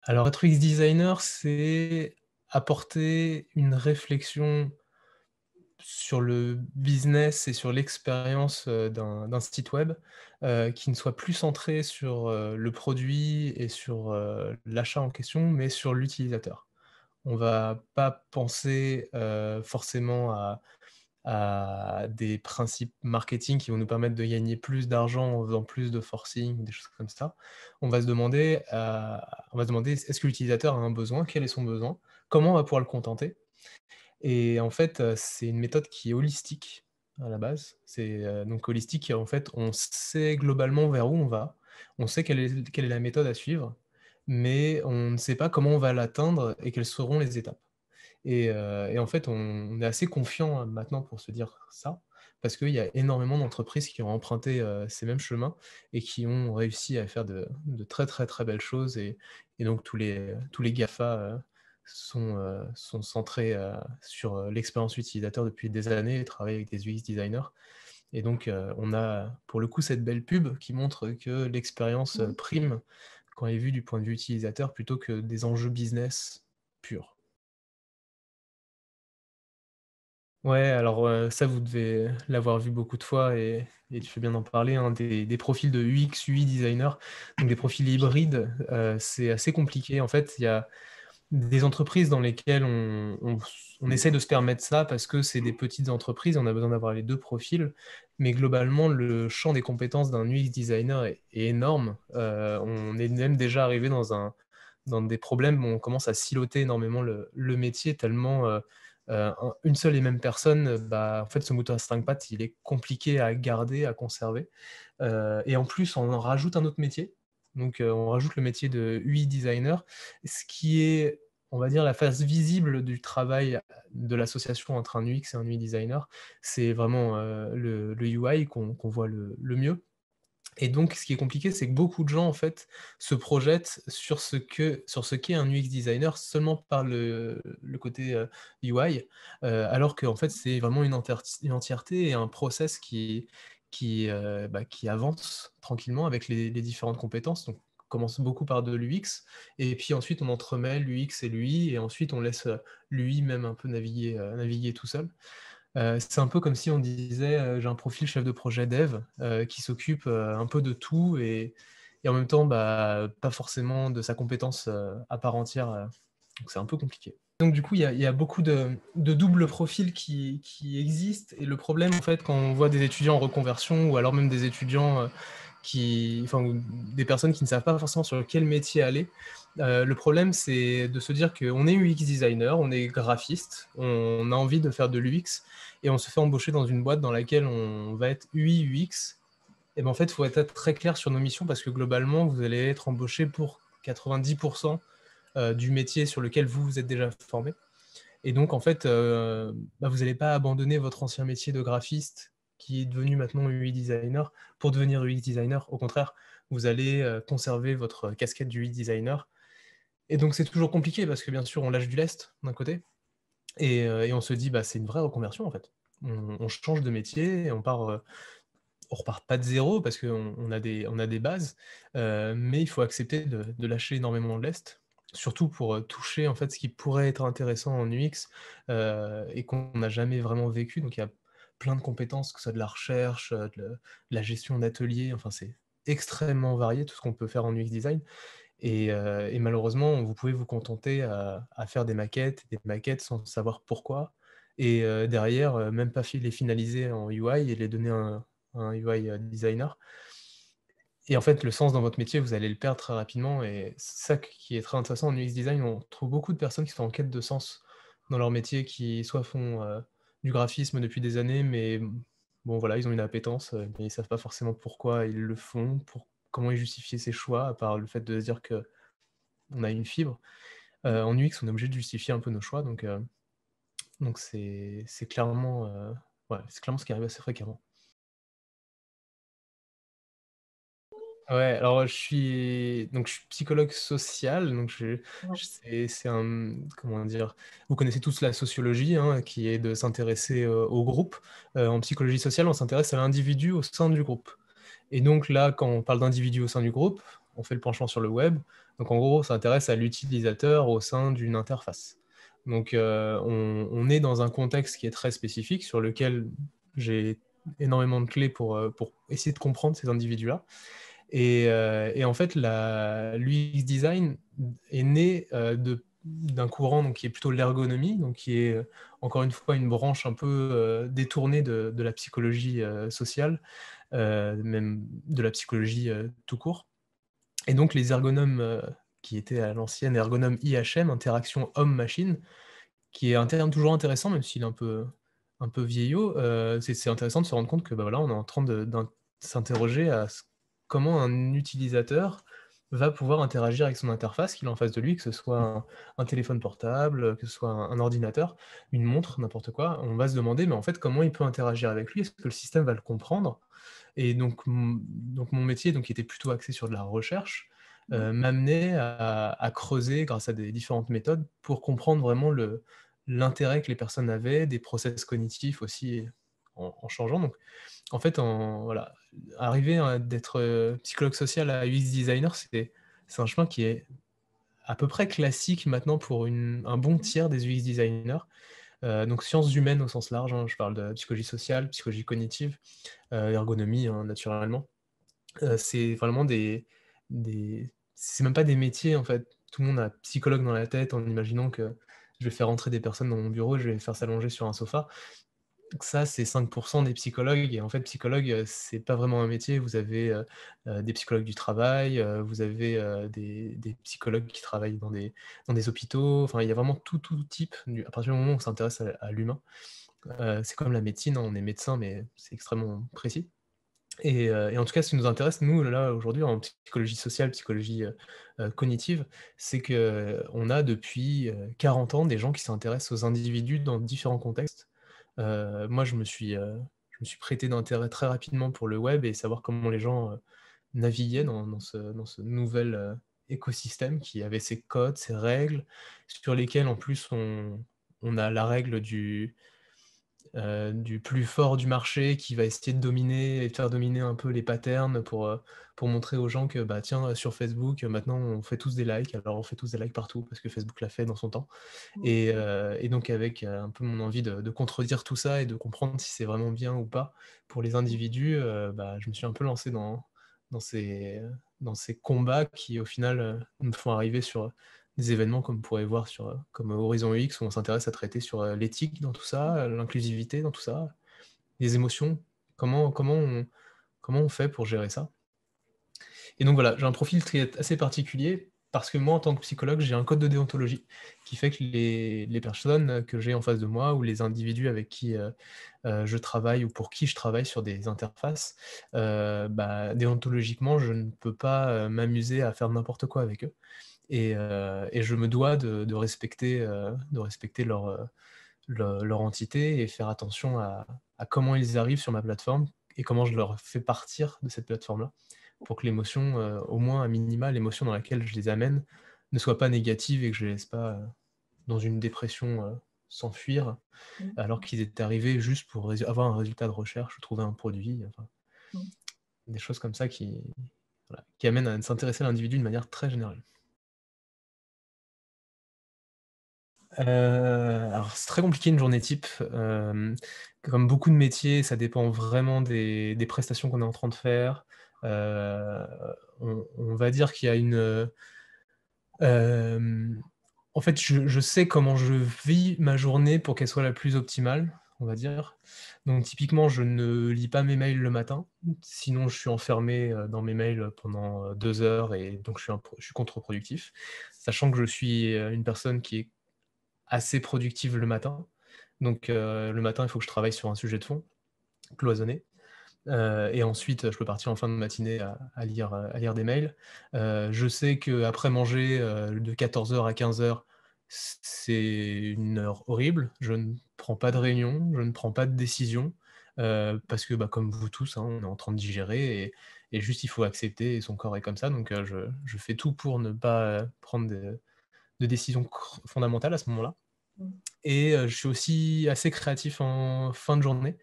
Alors être UX designer, c'est apporter une réflexion sur le business et sur l'expérience, d'un site web, qui ne soit plus centré sur, le produit et sur, l'achat en question, mais sur l'utilisateur. On va pas penser, forcément à des principes marketing qui vont nous permettre de gagner plus d'argent en faisant plus de forcing, des choses comme ça. On va se demander: «Est-ce que l'utilisateur a un besoin? Quel est son besoin? Comment on va pouvoir le contenter?» Et en fait, c'est une méthode qui est holistique à la base. C'est, donc holistique, en fait, on sait globalement vers où on va. On sait quelle est la méthode à suivre, mais on ne sait pas comment on va l'atteindre et quelles seront les étapes. Et en fait, on est assez confiant, maintenant pour se dire ça, parce qu'il y a énormément d'entreprises qui ont emprunté, ces mêmes chemins et qui ont réussi à faire de très, très, très belles choses et donc tous les GAFA, sont centrés, sur, l'expérience utilisateur depuis des années et travaillent avec des UX designers et donc on a pour le coup cette belle pub qui montre que l'expérience, Mmh. prime quand elle est vue du point de vue utilisateur plutôt que des enjeux business purs. Ouais, alors, ça vous devez l'avoir vu beaucoup de fois et tu fais bien d'en parler, hein, des profils de UX, UI designer, donc des profils hybrides, c'est assez compliqué. En fait, il y a des entreprises dans lesquelles on essaie de se permettre ça parce que c'est des petites entreprises, on a besoin d'avoir les 2 profils, mais globalement, le champ des compétences d'un UX designer est énorme. On est même déjà arrivé dans des problèmes où on commence à siloter énormément le métier tellement, une seule et même personne, bah, en fait, ce mouton à 5 pattes, il est compliqué à garder, à conserver, et en plus, on en rajoute un autre métier. Donc, on rajoute le métier de UI designer, ce qui est, on va dire, la face visible du travail de l'association entre un UX et un UI designer. C'est vraiment, le UI qu'on voit le mieux. Et donc, ce qui est compliqué, c'est que beaucoup de gens, en fait, se projettent sur ce qu'est un UX designer seulement par le côté, UI, alors qu'en fait, c'est vraiment une entièreté et un process qui avance tranquillement avec les différentes compétences. Donc, on commence beaucoup par de l'UX et puis ensuite on entremêle l'UX et l'UI et ensuite on laisse, l'UI même un peu naviguer tout seul. C'est un peu comme si on disait, j'ai un profil chef de projet dev, qui s'occupe, un peu de tout et en même temps, bah, pas forcément de sa compétence, à part entière, donc c'est un peu compliqué. Donc du coup, il y a beaucoup de doubles profils qui existent et le problème, en fait, quand on voit des étudiants en reconversion ou alors même des étudiants, ou des personnes qui ne savent pas forcément sur quel métier aller, le problème, c'est de se dire qu'on est UX designer, on est graphiste, on a envie de faire de l'UX et on se fait embaucher dans une boîte dans laquelle on va être UI, UX. Et ben, en fait, il faut être très clair sur nos missions parce que globalement, vous allez être embauché pour 90 du métier sur lequel vous, vous êtes déjà formé. Et donc, en fait, bah, vous allez pas abandonner votre ancien métier de graphiste qui est devenu maintenant UI designer pour devenir UX designer. Au contraire, vous allez, conserver votre casquette d'UX designer et donc c'est toujours compliqué parce que bien sûr, on lâche du lest d'un côté et on se dit: «Bah, c'est une vraie reconversion en fait». On change de métier et on repart pas de zéro parce qu'on a des bases, mais il faut accepter de lâcher énormément de lest, surtout pour, toucher en fait ce qui pourrait être intéressant en UX, et qu'on n'a jamais vraiment vécu. Donc il y a plein de compétences, que ce soit de la recherche, de la gestion d'ateliers, enfin c'est extrêmement varié tout ce qu'on peut faire en UX design et malheureusement vous pouvez vous contenter à faire des maquettes sans savoir pourquoi et derrière, même pas les finaliser en UI et les donner à un UI, designer et en fait, le sens dans votre métier, vous allez le perdre très rapidement et c'est ça qui est très intéressant en UX design. On trouve beaucoup de personnes qui sont en quête de sens dans leur métier, qui soit font, du graphisme depuis des années, mais bon voilà, ils ont une appétence, mais ils savent pas forcément pourquoi ils le font, pour comment ils justifier ses choix, à part le fait de se dire qu'on a une fibre. En UX, on est obligé de justifier un peu nos choix, donc c'est clairement, ouais, c'est clairement ce qui arrive assez fréquemment. Ouais, alors, je suis psychologue social, donc Ouais. c'est un, comment dire? Vous connaissez tous la sociologie, hein, qui est de s'intéresser, au groupe. En psychologie sociale, on s'intéresse à l'individu au sein du groupe et donc là, quand on parle d'individu au sein du groupe, on fait le penchant sur le web. Donc en gros, on s'intéresse à l'utilisateur au sein d'une interface. Donc on est dans un contexte qui est très spécifique, sur lequel j'ai énormément de clés pour essayer de comprendre ces individus-là. Et en fait, l'UX design est né d'un courant donc, qui est plutôt l'ergonomie, donc qui est encore une fois une branche un peu détournée de la psychologie sociale, même de la psychologie tout court. Et donc les ergonomes qui étaient à l'ancienne ergonome IHM, interaction homme-machine, qui est un terme toujours intéressant, même s'il est un peu vieillot, c'est intéressant de se rendre compte que, bah, voilà, on est en train s'interroger à comment un utilisateur va pouvoir interagir avec son interface qu'il a en face de lui, que ce soit un téléphone portable, que ce soit un ordinateur, une montre, n'importe quoi. On va se demander, mais en fait, comment il peut interagir avec lui? Est-ce que le système va le comprendre? Et donc mon métier, donc, qui était plutôt axé sur de la recherche, m'amenait à creuser grâce à des différentes méthodes pour comprendre vraiment l'intérêt que les personnes avaient, des process cognitifs aussi en changeant. Donc en fait, voilà, arriver à d'être, psychologue social à UX designer, c'est un chemin qui est à peu près classique maintenant pour un bon tiers des UX designers. Donc sciences humaines au sens large, hein, je parle de psychologie sociale, psychologie cognitive, ergonomie, hein, naturellement. C'est vraiment c'est même pas des métiers, en fait. Tout le monde a psychologue dans la tête en imaginant que je vais faire entrer des personnes dans mon bureau et je vais les faire s'allonger sur un sofa. Donc ça, c'est 5 des psychologues et en fait, psychologue, c'est pas vraiment un métier. Vous avez, des psychologues du travail, vous avez, des psychologues qui travaillent dans des hôpitaux. Enfin, il y a vraiment tout type, à partir du moment où on s'intéresse à l'humain. C'est comme la médecine, hein, on est médecin, mais c'est extrêmement précis. Et en tout cas, ce qui nous intéresse, nous, là, aujourd'hui, en psychologie sociale, psychologie, cognitive, c'est qu'on a depuis, 40 ans des gens qui s'intéressent aux individus dans différents contextes. Moi, je me suis prêté d'intérêt très rapidement pour le web et savoir comment les gens, naviguaient dans ce nouvel, écosystème qui avait ses codes, ses règles, sur lesquelles, en plus, on a la règle du plus fort du marché qui va essayer de dominer et de faire dominer un peu les patterns pour montrer aux gens que, bah, tiens, sur Facebook, maintenant on fait tous des likes, alors on fait tous des likes partout parce que Facebook l'a fait dans son temps. Et donc avec, un peu mon envie de contredire tout ça et de comprendre si c'est vraiment bien ou pas pour les individus, bah, je me suis un peu lancé dans ces, dans ces combats qui au final, me font arriver sur, des événements comme on pourrait voir sur, comme Horizon UX où on s'intéresse à traiter sur, l'éthique dans tout ça, l'inclusivité dans tout ça, les émotions, comment on fait pour gérer ça? Et donc voilà, j'ai un profil qui est assez particulier parce que moi, en tant que psychologue, j'ai un code de déontologie qui fait que les personnes que j'ai en face de moi ou les individus avec qui, je travaille ou pour qui je travaille sur des interfaces, bah, déontologiquement, je ne peux pas, m'amuser à faire n'importe quoi avec eux et je me dois de respecter leur entité et faire attention à comment ils arrivent sur ma plateforme et comment je leur fais partir de cette plateforme-là, pour que l'émotion, au moins à minima, l'émotion dans laquelle je les amène, ne soit pas négative et que je les laisse pas, dans une dépression, s'enfuir, Mmh. alors qu'ils étaient arrivés juste pour avoir un résultat de recherche ou trouver un produit, enfin, Mmh. des choses comme ça qui, voilà, qui amènent à s'intéresser à l'individu de manière très générale. Alors c'est très compliqué une journée type, comme beaucoup de métiers, ça dépend vraiment des prestations qu'on est en train de faire. Heu, on va dire qu'il y a en fait, je sais comment je vis ma journée pour qu'elle soit la plus optimale, on va dire. Donc typiquement, je ne lis pas mes mails le matin, sinon je suis enfermé, dans mes mails, pendant, 2 heures et donc je suis contre-productif. Sachant que je suis, une personne qui est assez productive le matin. Donc, le matin, il faut que je travaille sur un sujet de fond, cloisonné, et ensuite, je peux partir en fin de matinée à lire des mails. Je sais qu'après manger, de 14 heures à 15 heures, c'est une heure horrible. Je ne prends pas de réunion, je ne prends pas de décision, parce que, bah, comme vous tous, hein, on est en train de digérer et juste il faut accepter et son corps est comme ça. Donc, je fais tout pour ne pas, prendre de décisions fondamentales à ce moment-là. Mmh. Et je suis aussi assez créatif en fin de journée,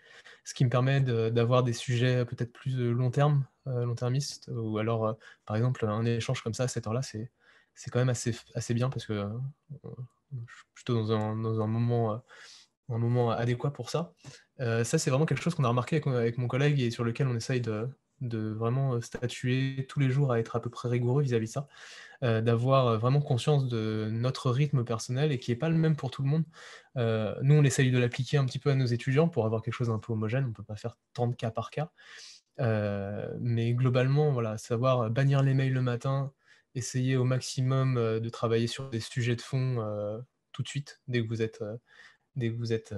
ce qui me permet d'avoir des sujets peut-être plus, long-termistes, ou alors, par exemple, un échange comme ça à cette heure-là, c'est quand même assez bien parce que, je suis plutôt dans un moment adéquat pour ça. Ça, c'est vraiment quelque chose qu'on a remarqué avec mon collègue et sur lequel on essaye de vraiment, statuer tous les jours à être à peu près rigoureux vis-à-vis de ça. D'avoir, vraiment conscience de notre rythme personnel et qui est pas le même pour tout le monde. Nous, on essaye de l'appliquer un petit peu à nos étudiants pour avoir quelque chose d'un peu homogène. On peut pas faire tant de cas par cas. Mais globalement, voilà, savoir bannir les mails le matin, essayer au maximum, de travailler sur des sujets de fond, tout de suite, dès que vous êtes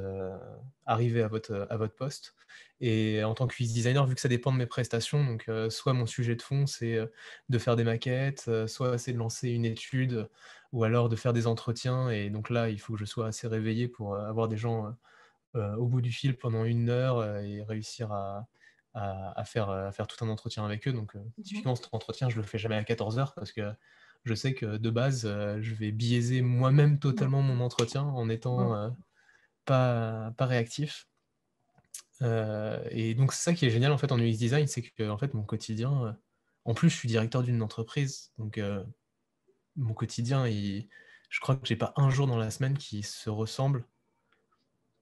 arrivé à votre poste. Et en tant que UX designer, vu que ça dépend de mes prestations, donc soit mon sujet de fond, c'est, de faire des maquettes, soit c'est de lancer une étude, ou alors de faire des entretiens, et donc là, il faut que je sois assez réveillé pour, avoir des gens, au bout du fil pendant 1 heure, et réussir à faire tout un entretien avec eux. Donc Mmh mh. typiquement cet entretien, je le fais jamais à 14 heures parce que je sais que de base, je vais biaiser moi-même Mmh. totalement mon entretien en étant, Mmh. pas réactif. Et donc c'est ça qui est génial en fait en UX design, c'est que en fait mon quotidien, en plus je suis directeur d'une entreprise, donc mon quotidien je crois que j'ai pas un jour dans la semaine qui se ressemble,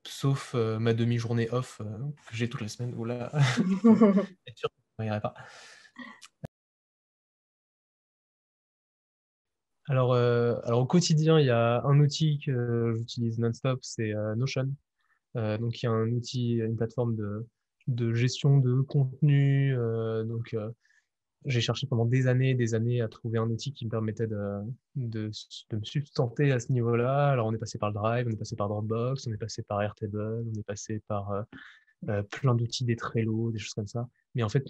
sauf, ma demi-journée off, que j'ai toute la semaine où là, je peux être sûr que je travaillerai pas. Alors au quotidien, il y a un outil que j'utilise non-stop, c'est, Notion. Donc il y a un outil, une plateforme de gestion de contenu, j'ai cherché pendant des années à trouver un outil qui me permettait de me sustenter à ce niveau-là. Alors on est passé par le Drive, on est passé par Dropbox, on est passé par Airtable, on est passé par, plein d'outils, des Trello, des choses comme ça. Mais en fait,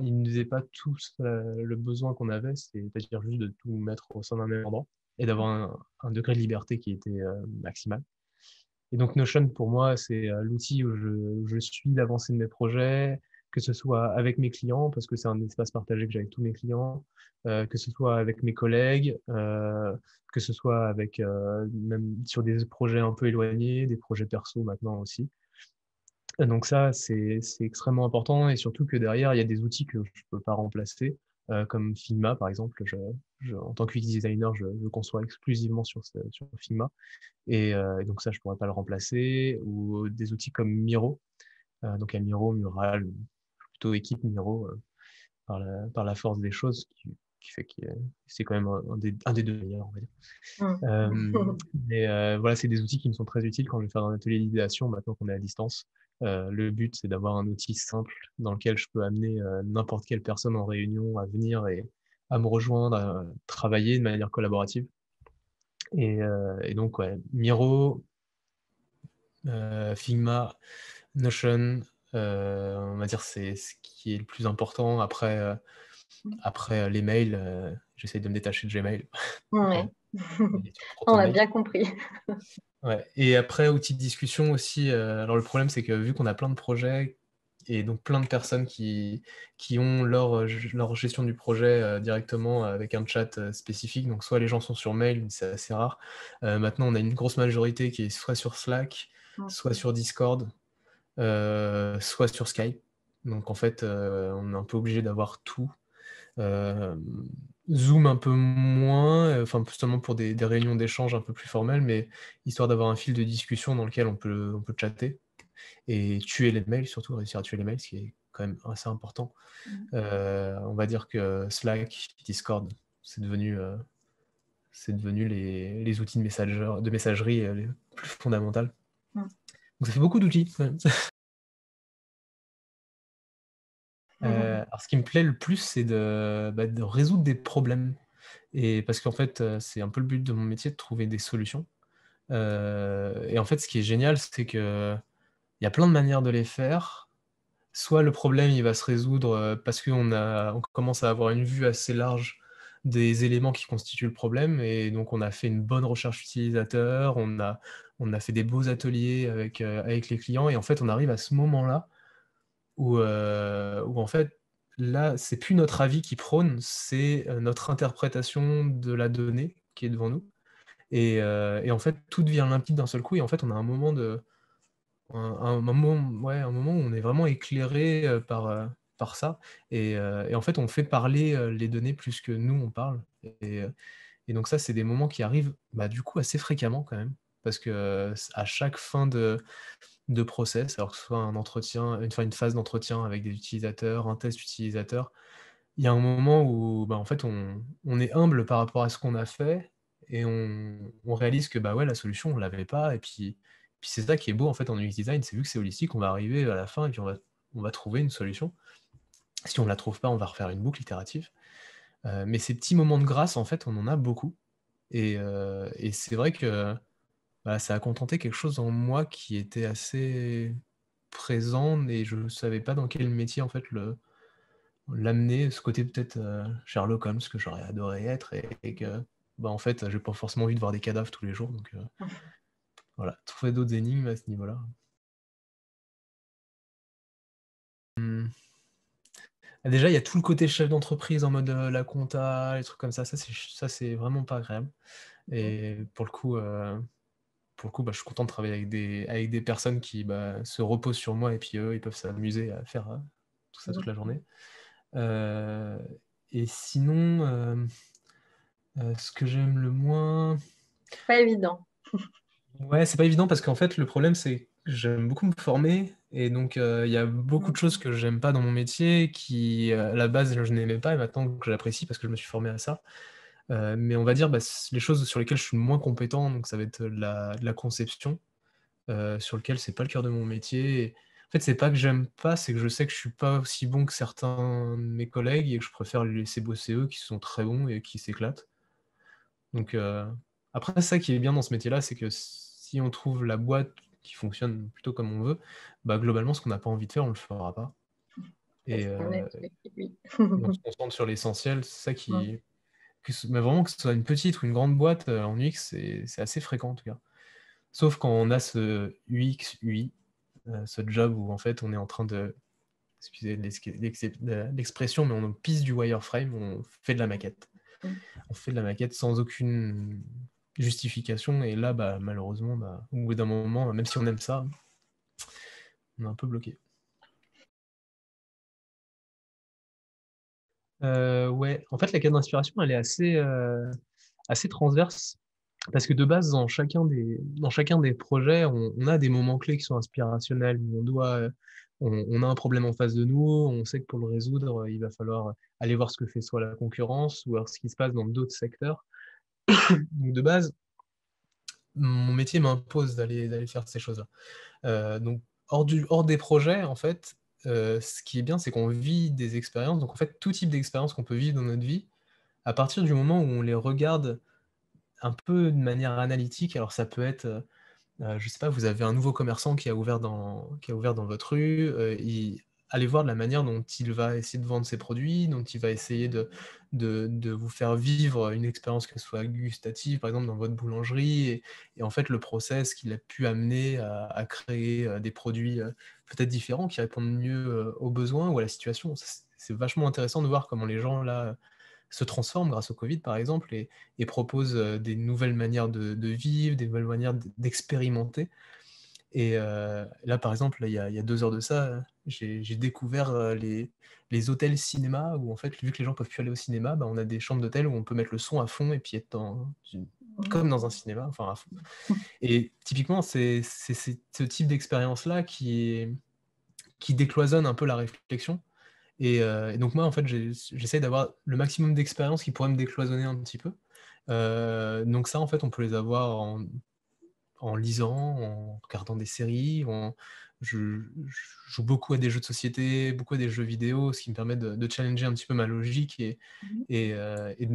ils ne faisaient pas tous, le besoin qu'on avait, c'est-à-dire juste de tout mettre au sein d'un même endroit et d'avoir un degré de liberté qui était, maximal. Et donc Notion pour moi, c'est, l'outil où je suis l'avancée de mes projets, que ce soit avec mes clients, parce que c'est un espace partagé que j'ai avec tous mes clients, que ce soit avec mes collègues, que ce soit avec, même sur des projets un peu éloignés, des projets perso maintenant aussi. Donc ça, c'est extrêmement important, et surtout que derrière, il y a des outils que je peux pas remplacer, comme Figma par exemple. En tant que UX designer, je conçois exclusivement sur Figma. Et donc ça, je pourrais pas le remplacer, ou des outils comme Miro. Donc il y a Miro, Mural, plutôt équipe Miro, par la force des choses, qui fait que c'est quand même un des 2 meilleurs, on va dire. Mmh. Mais voilà, c'est des outils qui me sont très utiles quand je vais faire un atelier d'idéation maintenant qu'on est à distance. Le but, c'est d'avoir un outil simple dans lequel je peux amener, n'importe quelle personne en réunion à venir et à me rejoindre, à travailler de manière collaborative. Et donc ouais, Miro, Figma, Notion, on va dire c'est ce qui est le plus important. Après, les mails, j'essaye de me détacher de Gmail. Ouais. Il y a trop On de a mails. bien compris. Ouais, et après outil de discussion aussi, alors le problème c'est que vu qu'on a plein de projets et donc plein de personnes qui ont leur gestion du projet, directement avec un chat, spécifique, donc soit les gens sont sur mail, mais c'est assez rare. Maintenant on a une grosse majorité qui est soit sur Slack, Mmh. soit sur Discord, soit sur Skype. Donc en fait, on est un peu obligé d'avoir tout. Hem, Zoom un peu moins, enfin seulement pour des réunions d'échange un peu plus formelles, mais histoire d'avoir un fil de discussion dans lequel on peut chatter et tuer les mails, surtout réussir à tuer les mails, ce qui est quand même assez important. Mmh. On va dire que Slack, Discord, c'est devenu les outils de messagerie, les plus fondamentales. Mmh. Donc ça fait beaucoup d'outils quand même. Mmh. Alors ce qui me plaît le plus, c'est de résoudre des problèmes, et parce qu'en fait, c'est un peu le but de mon métier, de trouver des solutions. Et en fait, ce qui est génial, c'est qu'il y a plein de manières de les faire. Soit le problème, il va se résoudre, parce on commence à avoir une vue assez large des éléments qui constituent le problème, et donc on a fait une bonne recherche utilisateur, on a fait des beaux ateliers avec les clients, et en fait, on arrive à ce moment-là où en fait, là, c'est plus notre avis qui prône, c'est, notre interprétation de la donnée qui est devant nous. Et en fait, tout devient limpide d'un seul coup et en fait, on a un moment un moment où on est vraiment éclairé, par ça et en fait, on fait parler, les données plus que nous on parle et donc ça, c'est des moments qui arrivent, bah, du coup, assez fréquemment quand même parce que, à chaque fin de process, alors que ce soit un entretien, une phase d'entretien avec des utilisateurs, un test utilisateur, il y a un moment où, bah, en fait, on est humble par rapport à ce qu'on a fait et on réalise que, bah, ouais, la solution, on l'avait pas et puis c'est ça qui est beau, en fait, en UX design, c'est vu que c'est holistique, on va arriver à la fin et puis on va trouver une solution. Si on la trouve pas, on va refaire une boucle itérative, mais ces petits moments de grâce, en fait, on en a beaucoup et c'est vrai que, bah, ça a contenté quelque chose en moi qui était assez présent et je ne savais pas dans quel métier, en fait, l'amener, ce côté peut-être, Sherlock Holmes que j'aurais adoré être et que, bah, en fait, j'ai pas forcément envie de voir des cadavres tous les jours donc voilà, trouver d'autres énigmes à ce niveau-là. Mmh. Déjà, il y a tout le côté chef d'entreprise en mode, la compta, les trucs comme ça c'est vraiment pas agréable et pour le coup, bah, je suis content de travailler avec des personnes qui, bah, se reposent sur moi et puis eux, ils peuvent s'amuser à faire, tout ça toute la journée. Heu et sinon, ce que j'aime le moins. Pas évident. Ouais, c'est pas évident parce qu'en fait, le problème, c'est que j'aime beaucoup me former et donc il y a beaucoup de Mmh. choses que j'aime pas dans mon métier qui, à la base, je n'aimais pas et maintenant que j'apprécie parce que je me suis formé à ça. Mais on va dire, bah, les choses sur lesquelles je suis moins compétent, donc ça va être de la conception, sur lequel c'est pas le cœur de mon métier et en fait, c'est pas que j'aime pas, c'est que je sais que je suis pas aussi bon que certains de mes collègues et que je préfère les laisser bosser eux qui sont très bons et qui s'éclatent. Donc après ça qui est bien dans ce métier-là, c'est que si on trouve la boîte qui fonctionne plutôt comme on veut, bah, globalement ce qu'on n'a pas envie de faire, on le fera pas et Rester honnête, oui, oui. et on se concentre sur l'essentiel. C'est ça qui mais vraiment que ce soit une petite ou une grande boîte, en UX, c'est assez fréquent en tout cas. Sauf quand on a ce UX, UI, ce job où en fait on est en train de excusez l'expression, mais on pisse du wireframe, on fait de la maquette. Mmh. On fait de la maquette sans aucune justification et là, bah, malheureusement, bah, au bout d'un moment, même si on aime ça, on est un peu bloqué. Ouais, en fait, la quête d'inspiration, elle est assez transverse parce que de base, dans chacun des projets, on a des moments clés qui sont inspirationnels, où on a un problème en face de nous, on sait que pour le résoudre, il va falloir aller voir ce que fait soit la concurrence ou alors ce qui se passe dans d'autres secteurs. Donc de base, mon métier m'impose d'aller faire ces choses-là. Donc hors des projets, en fait, ce qui est bien, c'est qu'on vit des expériences. Donc en fait, tout type d'expérience qu'on peut vivre dans notre vie, à partir du moment où on les regarde un peu de manière analytique, alors ça peut être, je sais pas, vous avez un nouveau commerçant qui a ouvert dans votre rue, allez voir de la manière dont il va essayer de vendre ses produits, dont il va essayer de vous faire vivre une expérience, qu'elle soit gustative, par exemple dans votre boulangerie et en fait le process qu'il a pu amener à créer, des produits, peut-être différents, qui répondent mieux, aux besoins ou à la situation. Ça c'est vachement intéressant de voir comment les gens là, se transforment grâce au Covid, par exemple, et proposent, des nouvelles manières de vivre, des nouvelles manières d'expérimenter. Et là, par exemple, là, il y a 2 heures de ça, j'ai découvert, les hôtels cinéma où en fait, vu que les gens peuvent plus aller au cinéma, bah, on a des chambres d'hôtel où on peut mettre le son à fond et puis être Mmh. comme dans un cinéma, enfin à fond. Et typiquement, c'est ce type d'expérience-là qui décloisonne un peu la réflexion et donc moi, en fait, j'essaie d'avoir le maximum d'expériences qui pourraient me décloisonner un petit peu. Donc ça, en fait, on peut les avoir en lisant, en regardant des séries, je joue beaucoup à des jeux de société, beaucoup à des jeux vidéo, ce qui me permet de challenger un petit peu ma logique Mmh. et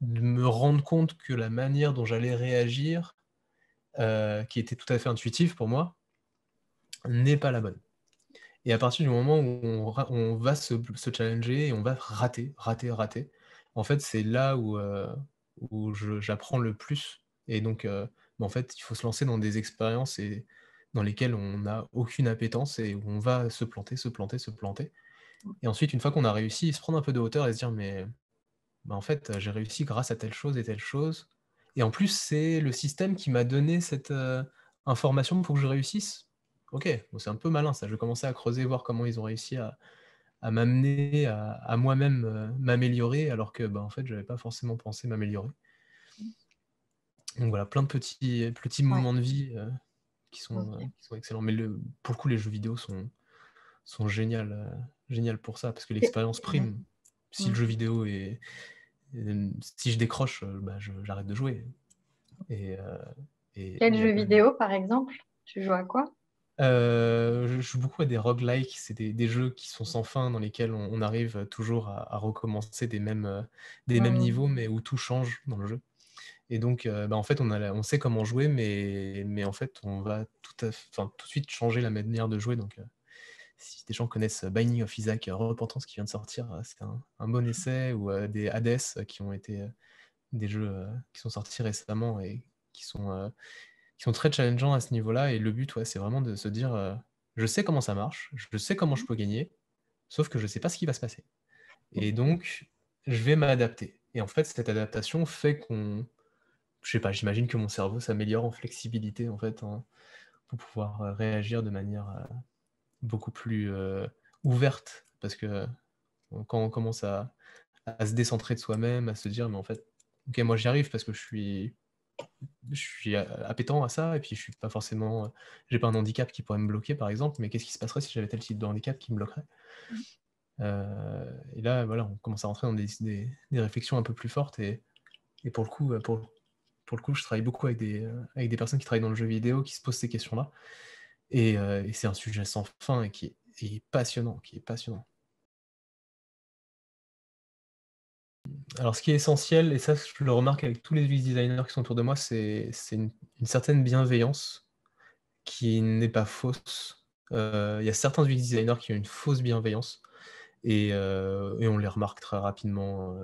de me rendre compte que la manière dont j'allais réagir, qui était tout à fait intuitive pour moi, n'est pas la bonne. Et à partir du moment où on va se challenger et on va rater, rater, rater, en fait, c'est là où j'apprends le plus et donc bah, en fait, il faut se lancer dans des expériences et dans lesquelles on n'a aucune appétence et où on va se planter, se planter, se planter et ensuite, une fois qu'on a réussi, se prendre un peu de hauteur et se dire: «Mais bah, en fait, j'ai réussi grâce à telle chose et telle chose» Et en plus, c'est le système qui m'a donné cette, information pour que je réussisse. OK, bon c'est un peu malin ça, je vais commencer à creuser, voir comment ils ont réussi à m'amener à moi-même, m'améliorer alors que, bah, en fait, j'avais pas forcément pensé m'améliorer. Donc voilà, plein de petits Ouais, moments de vie, OK. qui sont excellents. Mais pour le coup, les jeux vidéo sont géniales pour ça, parce que Et l'expérience prime. Si le mmh. jeu vidéo si je décroche, bah, j'arrête de jouer et Quel il y a jeu vidéo, par exemple? Tu joues à quoi? je joue beaucoup à des roguelikes, c'est des jeux qui sont sans fin, dans lesquels on arrive toujours à recommencer des mêmes Mmh. niveaux, mais où tout change dans le jeu. Et donc, bah, en fait, on sait comment jouer, mais en fait, on va tout de suite changer la manière de jouer. Donc, si des gens connaissent Binding of Isaac, Repentance qui vient de sortir, c'est un bon essai, ou des Hades, qui ont été des jeux qui sont sortis récemment et qui sont, euh, qui sont très challengeants à ce niveau-là. Et le but, ouais, c'est vraiment de se dire, je sais comment ça marche, je sais comment je peux gagner, sauf que je sais pas ce qui va se passer. Et donc, je vais m'adapter. Et en fait, cette adaptation fait je sais pas, j'imagine que mon cerveau s'améliore en flexibilité, en fait, pour pouvoir réagir de manière beaucoup plus ouverte. Parce que quand on commence à se décentrer de soi-même, à se dire, mais en fait, ok, moi j'y arrive parce que je suis appétent à ça, et puis je suis pas forcément, j'ai pas un handicap qui pourrait me bloquer, par exemple, mais qu'est-ce qui se passerait si j'avais tel type de handicap qui me bloquerait? Et là, voilà, on commence à rentrer dans des réflexions un peu plus fortes. Et pour le coup, je travaille beaucoup avec des personnes qui travaillent dans le jeu vidéo, qui se posent ces questions-là. Et c'est un sujet sans fin et qui est passionnant, qui est passionnant. Alors, ce qui est essentiel, et ça, je le remarque avec tous les UX designers qui sont autour de moi, c'est une certaine bienveillance qui n'est pas fausse. Il y a certains UX designers qui ont une fausse bienveillance, et on les remarque très rapidement,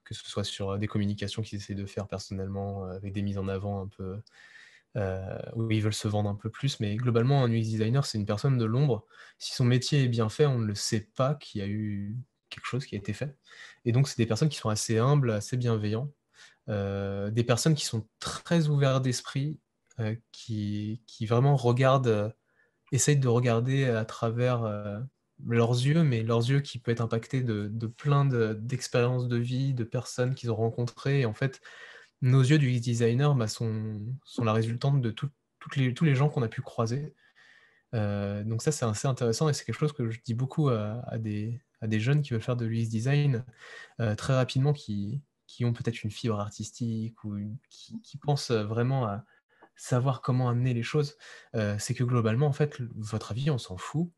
que ce soit sur des communications qu'ils essaient de faire personnellement, avec des mises en avant un peu, où ils veulent se vendre un peu plus. Mais globalement, un UX designer, c'est une personne de l'ombre. Si son métier est bien fait, on ne le sait pas qu'il y a eu quelque chose qui a été fait. Et donc, c'est des personnes qui sont assez humbles, assez bienveillants, des personnes qui sont très ouvertes d'esprit, qui vraiment regardent, essayent de regarder à travers, leurs yeux, mais leurs yeux qui peut être impactés de plein d'expériences de vie, de personnes qu'ils ont rencontrées. Et en fait, nos yeux du UX designer, bah, sont la résultante de tous les gens qu'on a pu croiser. Donc ça, c'est assez intéressant, et c'est quelque chose que je dis beaucoup à des jeunes qui veulent faire de l'UX design, très rapidement, qui ont peut-être une fibre artistique, ou qui pensent vraiment à savoir comment amener les choses. C'est que globalement, en fait, votre avis, on s'en fout.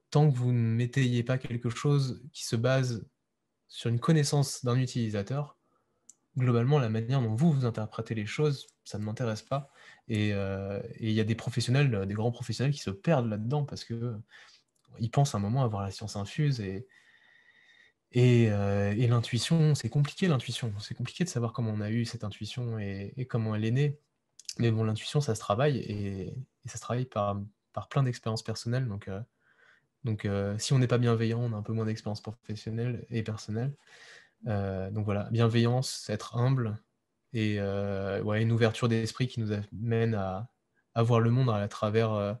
Tant que vous ne m'étayez pas quelque chose qui se base sur une connaissance d'un utilisateur, globalement, la manière dont vous interprétez les choses, ça ne m'intéresse pas. Et il y a des professionnels, des grands professionnels, qui se perdent là-dedans parce que ils pensent à un moment avoir la science infuse. Et l'intuition, c'est compliqué l'intuition. C'est compliqué de savoir comment on a eu cette intuition et comment elle est née. Mais bon, l'intuition, ça se travaille, et ça se travaille par plein d'expériences personnelles. Donc, si on n'est pas bienveillant, on a un peu moins d'expérience professionnelle et personnelle. Donc voilà, bienveillance, être humble, et ouais, une ouverture d'esprit qui nous amène à voir le monde à travers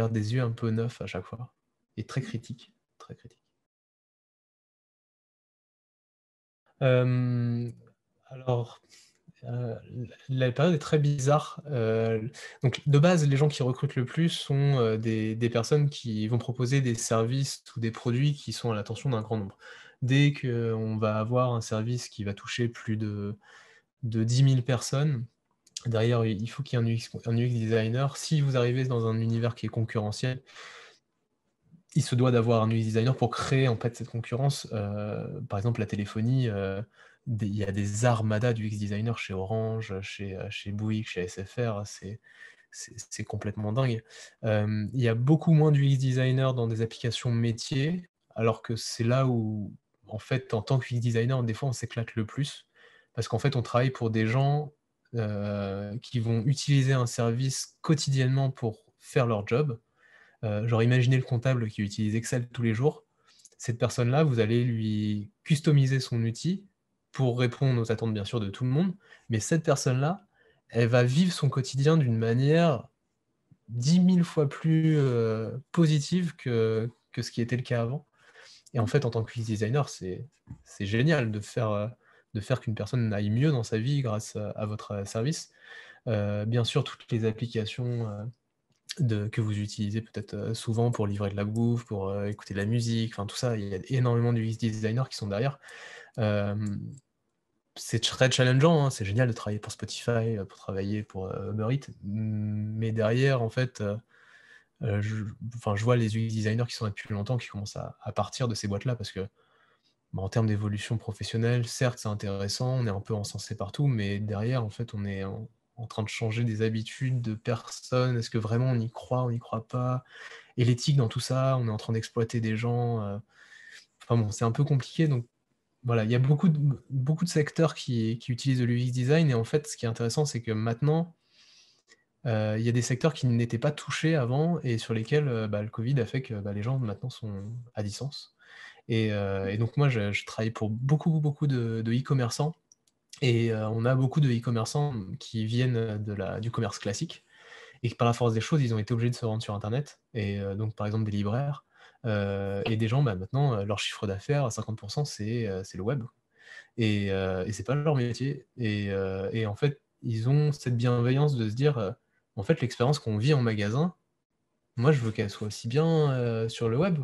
des yeux un peu neufs à chaque fois, et très critique, très critique. Hem, alors, Heu, la période est très bizarre. Donc de base, les gens qui recrutent le plus sont, des personnes qui vont proposer des services ou des produits qui sont à l'attention d'un grand nombre. Dès qu'on va avoir un service qui va toucher plus de 10 000 personnes, derrière, il faut qu'il y ait un UX designer. Si vous arrivez dans un univers qui est concurrentiel, il se doit d'avoir un UX designer pour créer, en fait, cette concurrence. Par exemple, la téléphonie, il y a des armadas d'UX designers chez Orange, chez Bouygues, chez SFR. C'est complètement dingue. Il y a beaucoup moins d'UX designers dans des applications métiers, alors que c'est là où, en fait, en tant que UX designer, des fois, on s'éclate le plus. Parce qu'en fait, on travaille pour des gens, qui vont utiliser un service quotidiennement pour faire leur job. Genre, imaginez le comptable qui utilise Excel tous les jours. Cette personne-là, vous allez lui customiser son outil, pour répondre aux attentes bien sûr de tout le monde, mais cette personne-là, elle va vivre son quotidien d'une manière 10 000 fois plus, positive que ce qui était le cas avant. Et en fait, en tant que UX designer, c'est génial de faire qu'une personne aille mieux dans sa vie grâce à votre, service. Bien sûr, toutes les applications, que vous utilisez peut-être, souvent pour livrer de la bouffe, pour, écouter de la musique, enfin tout ça, il y a énormément d'UX designers qui sont derrière. Hem, c'est très challengeant, hein, c'est génial de travailler pour Spotify, pour travailler pour, Uber Eats, mais derrière en fait, je enfin je vois les UX designers qui sont là depuis longtemps qui commencent à partir de ces boîtes-là parce que, bah, en termes d'évolution professionnelle, certes c'est intéressant, on est un peu encensé partout, mais derrière en fait on est en train de changer des habitudes de personnes. Est-ce que vraiment on y croit pas? Et l'éthique dans tout ça, on est en train d'exploiter des gens, enfin bon, c'est un peu compliqué donc voilà, il y a beaucoup de secteurs qui utilisent le UX design et en fait, ce qui est intéressant, c'est que maintenant, il y a des secteurs qui n'étaient pas touchés avant et sur lesquels, bah, le covid a fait que, bah, les gens maintenant sont à distance et donc moi je travaille pour beaucoup de e-commerçants et on a beaucoup de e-commerçants, qui viennent, du commerce classique et que par la force des choses, ils ont été obligés de se rendre sur internet et donc par exemple des libraires, et des gens, bah, maintenant, leur chiffre d'affaires à 50 c'est le web et c'est pas leur métier et en fait, ils ont cette bienveillance de se dire, «En fait, l'expérience qu'on vit en magasin, moi, je veux qu'elle soit aussi bien, sur le web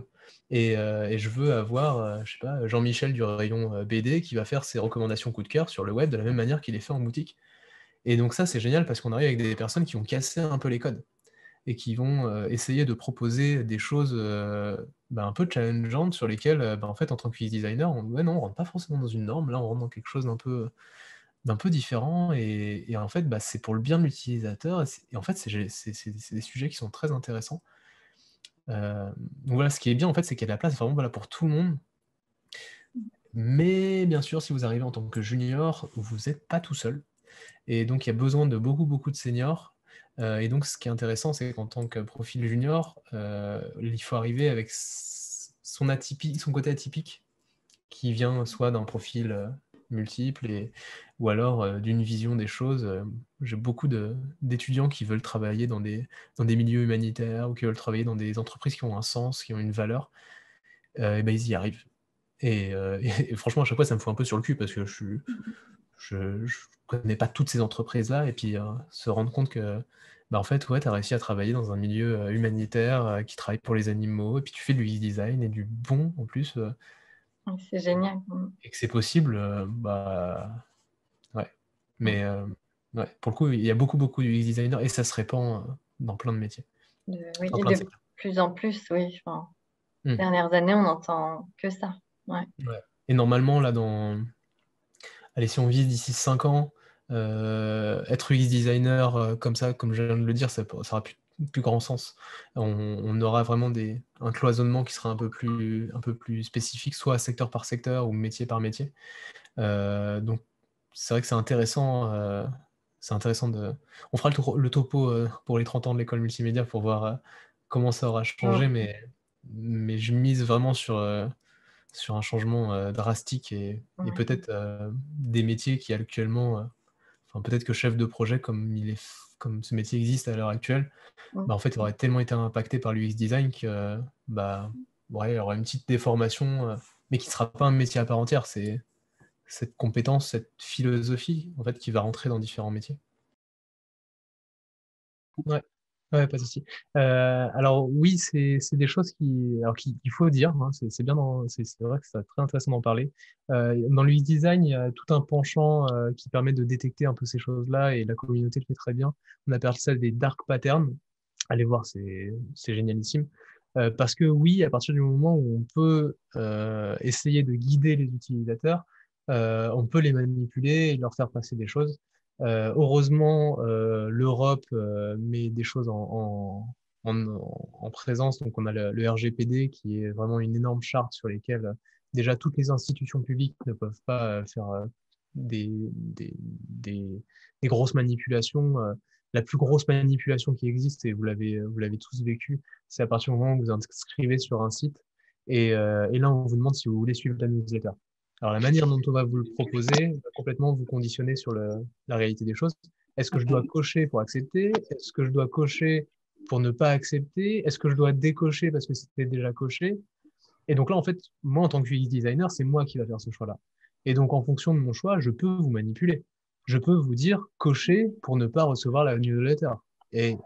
et je veux avoir, je sais pas, Jean-Michel du rayon, BD qui va faire ses recommandations coup de cœur sur le web de la même manière qu'il les fait en boutique» et donc ça, c'est génial parce qu'on arrive avec des personnes qui ont cassé un peu les codes et qui vont, essayer de proposer des choses, bah, un peu challengeantes sur lesquelles, bah, en fait, en tant que UX designer, on rentre pas forcément dans une norme, là, on rentre dans quelque chose d'un peu différent et en fait, bah, c'est pour le bien de l'utilisateur et en fait, c'est des sujets qui sont très intéressants. Donc voilà, ce qui est bien, en fait, c'est qu'il y a de la place vraiment, voilà, pour tout le monde, mais bien sûr, si vous arrivez en tant que junior, vous êtes pas tout seul. Et donc il y a besoin de beaucoup de seniors, et donc ce qui est intéressant, c'est qu'en tant que profil junior, il faut arriver avec son côté atypique qui vient soit d'un profil, multiple ou alors, d'une vision des choses, j'ai beaucoup d'étudiants qui veulent travailler dans des milieux humanitaires ou qui veulent travailler dans des entreprises qui ont un sens, qui ont une valeur, et bah, ils y arrivent et franchement à chaque fois ça me fout un peu sur le cul parce que je connais pas toutes ces entreprises-là et puis, se rendre compte que, bah, en fait, ouais, tu as réussi à travailler dans un milieu, humanitaire, qui travaille pour les animaux et puis tu fais du e-design et du bon en plus, Ouais, c'est génial. et que c'est possible, bah, ouais. Mmh. Mais, ouais, pour le coup, il y a beaucoup de UX designers et ça se répand, dans plein de métiers, Oui dans et plein de de secteurs. plus en plus, oui, enfin, Mmh. ces dernières années, on n'entend que ça. Ouais. Ouais et normalement là allez, si on vise d'ici 5 ans, être UX designer, comme ça, comme je viens de le dire, ça aura plus grand sens. On aura vraiment un cloisonnement qui sera un peu plus spécifique, soit secteur par secteur ou métier par métier. Donc c'est vrai que c'est intéressant de on fera le topo, pour les 30 ans de l'école multimédia pour voir, comment ça aura changé, Mmh. mais je mise vraiment sur un changement, drastique et Ouais. peut-être, des métiers qui actuellement, enfin peut-être que chef de projet comme ce métier existe à l'heure actuelle, Mmh. bah, en fait, il aurait tellement été impacté par l'UX design que, bah, ouais, il y aura une petite déformation, mais qui sera pas un métier à part entière. C'est cette compétence, cette philosophie, en fait, qui va rentrer dans différents métiers. Ouais, ouais, pas de souci. Alors oui, c'est des choses qu'il faut dire, hein, c'est bien c'est vrai que c'est très intéressant d'en parler. Dans l'UX design, il y a tout un penchant, qui permet de détecter un peu ces choses-là et la communauté le fait très bien. On appelle ça des dark patterns. Allez voir, c'est génialissime. Parce que oui, à partir du moment où on peut, essayer de guider les utilisateurs, on peut les manipuler et leur faire passer des choses. Heureusement, l'Europe, met des choses en présence. Donc on a le RGPD qui est vraiment une énorme charte sur lesquelles, déjà toutes les institutions publiques ne peuvent pas, faire, des grosses manipulations, la plus grosse manipulation qui existe, et vous l'avez tous vécu, c'est à partir du moment où vous inscrivez sur un site et là, on vous demande si vous voulez suivre la newsletter. Alors, la manière dont on va vous le proposer va complètement vous conditionner sur la réalité des choses. Est-ce que je dois cocher pour accepter? Est-ce que je dois cocher pour ne pas accepter? Est-ce que je dois décocher parce que c'était déjà coché? Et donc là, en fait, moi, en tant que UX designer, c'est moi qui va faire ce choix-là. Et donc, en fonction de mon choix, je peux vous manipuler. Je peux vous dire cocher pour ne pas recevoir la newsletter. Et